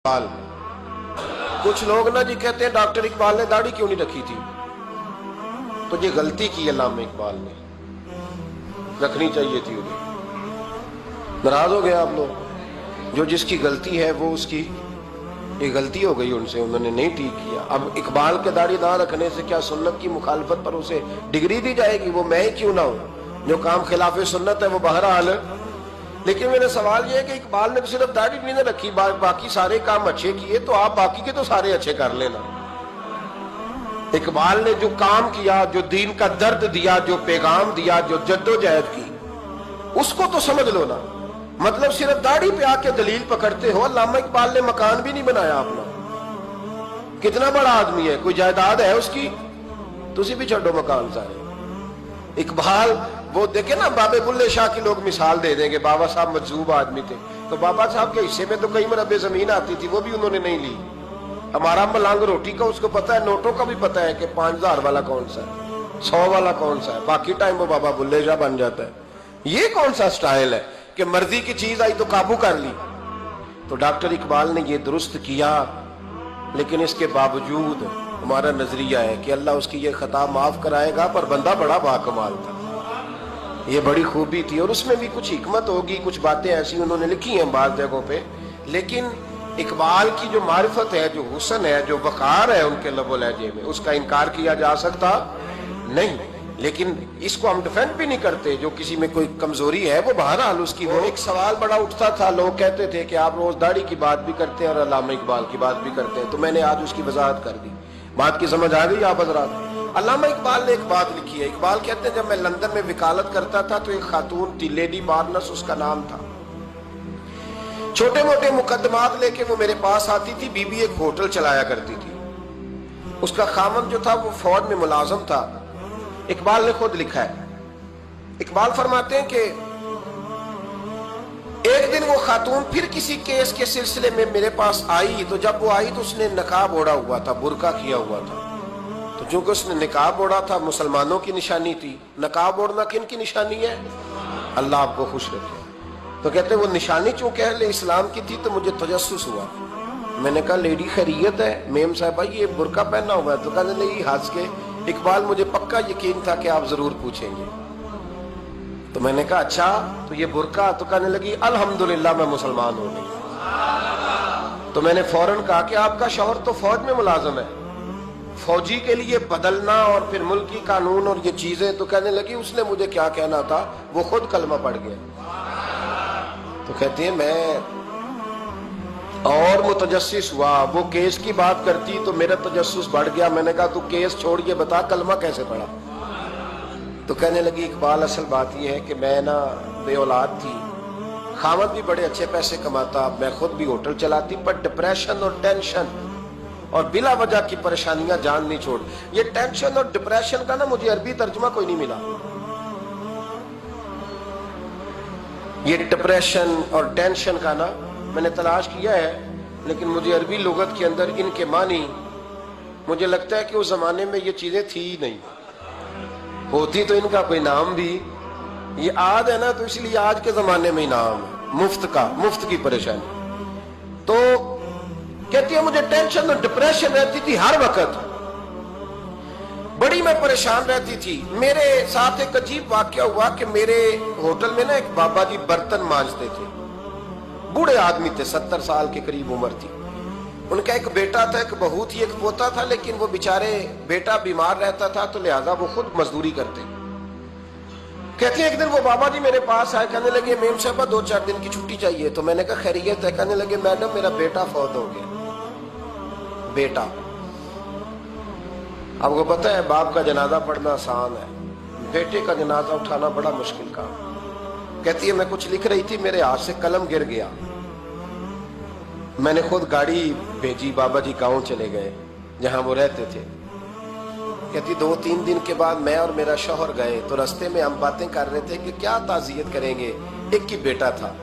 इकबाल। कुछ लोग ना जी कहते हैं डॉक्टर इकबाल ने दाढ़ी क्यों नहीं रखी थी, तो ये गलती की अल्लामा इकबाल ने, रखनी चाहिए थी उन्हें। नाराज हो गए आप लोग, जो जिसकी गलती है वो उसकी ये गलती हो गई उनसे, उन्होंने नहीं ठीक किया। अब इकबाल के दाढ़ी ना रखने से क्या सुन्नत की मुखालफत पर उसे डिग्री दी जाएगी? वो मैं ही क्यों ना हूं, जो काम खिलाफ सुन्नत है वो बहरहाल। लेकिन मेरा सवाल ये है कि इकबाल ने तो सिर्फ दाढ़ी नहीं ना रखी, बाकी सारे काम अच्छे किए, तो आप बाकी के तो सारे अच्छे कर लेना। इकबाल ने जो काम किया, जो दीन का दर्द दिया, जो पैगाम दिया, जो जद्दोजहद की, उसको तो समझ लो ना। मतलब सिर्फ दाढ़ी पे आके दलील पकड़ते हो। अल्लामा इकबाल ने मकान भी नहीं बनाया अपना, कितना बड़ा आदमी है, कोई जायदाद है उसकी, तुसी भी छोड़ो मकान सारे। इकबाल वो देखे ना, बाबे बुल्ले शाह की लोग मिसाल दे देंगे, बाबा साहब मजजूब आदमी थे, तो बाबा साहब के हिस्से में तो कई मरबे जमीन आती थी, वो भी उन्होंने नहीं ली। हमारा मलंग रोटी का उसको पता है, नोटों का भी पता है कि 5000 वाला कौन सा है, 100 वाला कौन सा है, बाकी टाइम वो बाबा बुल्ले शाह बन जाता है। ये कौन सा स्टाइल है कि मर्जी की चीज आई तो काबू कर ली? तो डॉक्टर इकबाल ने ये दुरुस्त किया, लेकिन इसके बावजूद हमारा नजरिया है कि अल्लाह उसकी ये खता माफ कराएगा, पर बंदा बड़ा बाकमाल था, ये बड़ी खूबी थी। और उसमें भी कुछ हिकमत होगी, कुछ बातें ऐसी उन्होंने लिखी हैं बात जगहों पे, लेकिन इकबाल की जो मारिफत है, जो हुस्न है, जो वकार है उनके लबो लहजे में, उसका इनकार किया जा सकता नहीं। लेकिन इसको हम डिफेंड भी नहीं करते, जो किसी में कोई कमजोरी है वो बहरहाल उसकी हो। एक सवाल बड़ा उठता था, लोग कहते थे कि आप रोज दाढ़ी की बात भी करते हैं और अल्लामा इकबाल की बात भी करते हैं, तो मैंने आज उसकी वजाहत कर दी। बात की समझ आ गई आप हजरात? अल्लामा इकबाल ने एक बात लिखी है। इकबाल कहते हैं जब मैं लंदन में वकालत करता था तो एक खातून थी, लेडी बार्नस उसका नाम था। छोटे मोटे मुकदमात लेके वो मेरे पास आती थी। बीबी एक होटल चलाया करती थी, उसका खामन जो था वो फौज में मुलाजम था। इकबाल ने खुद लिखा है, इकबाल फरमाते हैं कि एक दिन वो खातून फिर किसी केस के सिलसिले में मेरे पास आई, तो जब वो आई तो उसने नकाब ओढ़ा हुआ था, बुर्का किया हुआ था। तो चूंकि उसने निकाब ओढ़ा था, मुसलमानों की निशानी थी। नकाब ओढ़ना किन की निशानी है? अल्लाह आपको खुश रखे। तो कहते वो निशानी चूंकि अहले इस्लाम की थी तो मुझे तजस्सुस हुआ। मैंने कहा लेडी खैरियत है मेम साहबा, ये बुर्का पहना हुआ है? तो कहने लगी हंस के, इकबाल मुझे पक्का यकीन था कि आप जरूर पूछेंगे। तो मैंने कहा अच्छा, तो ये बुर्का? तो कहने लगी अल्हम्दुलिल्लाह मैं मुसलमान हो गई। तो मैंने फौरन कहा कि आपका शौहर तो फौज में मुलाजम है, फौजी के लिए बदलना और फिर मुल्की कानून और ये चीजें। तो कहने लगी उसने मुझे क्या कहना था, वो खुद कलमा पढ़ गया। तो कहती है मैं और मुतजस्सिस हुआ, वो केस की बात करती तो मेरा तजस्सुस बढ़ गया। मैंने कहा तू केस छोड़ के बता कलमा कैसे पढ़ा? तो कहने लगी इकबाल असल बात यह है कि मैं ना बे औलाद थी, खामद भी बड़े अच्छे पैसे कमाता, मैं खुद भी होटल चलाती, पर डिप्रेशन और टेंशन और बिला वजह की परेशानियां जान नहीं छोड़। ये टेंशन और डिप्रेशन का ना मुझे अरबी तर्जुमा कोई नहीं मिला। ये डिप्रेशन और टेंशन का ना मैंने तलाश किया है, लेकिन मुझे अरबी लुगत के अंदर इनके मानी, मुझे लगता है कि उस जमाने में ये चीजें थी ही नहीं, होती तो इनका कोई नाम भी, ये आज है ना तो इसलिए आज के जमाने में ही नाम है मुफ्त का, मुफ्त की परेशानी। तो कहती है मुझे टेंशन और डिप्रेशन रहती थी हर वक्त, बड़ी मैं परेशान रहती थी। मेरे साथ एक अजीब वाकया हुआ कि मेरे होटल में ना एक बाबा जी बर्तन मांजते थे, बूढ़े आदमी थे, 70 साल के करीब उम्र थी। उनका एक बेटा था, एक बहू थी, एक पोता था, लेकिन वो बेचारे बेटा बीमार रहता था तो लिहाजा वो खुद मजदूरी करते। कहते हैं एक दिन वो बाबा जी मेरे पास आए, कहने लगे मेम साहबा 2-4 दिन की छुट्टी चाहिए। तो मैंने कहा खैरियत है? कहने लगे मैडम मेरा बेटा फौत हो गया। बेटा, आपको पता है बाप का जनाजा पढ़ना आसान है, बेटे का जनाजा उठाना बड़ा मुश्किल काम। कहती है मैं कुछ लिख रही थी, मेरे हाथ से कलम गिर गया, मैंने खुद गाड़ी भेजी, बाबा जी गांव चले गए जहां वो रहते थे। कहती 2-3 दिन के बाद मैं और मेरा शौहर गए, तो रास्ते में हम बातें कर रहे थे कि क्या ताजियत करेंगे, एक ही बेटा था,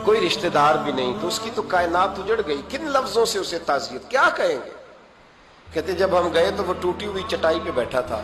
कोई रिश्तेदार भी नहीं, तो उसकी तो कायनात उजड़ गई, किन लफ्जों से उसे ताजियत क्या कहेंगे। कहते जब हम गए तो वो टूटी हुई चटाई पे बैठा था,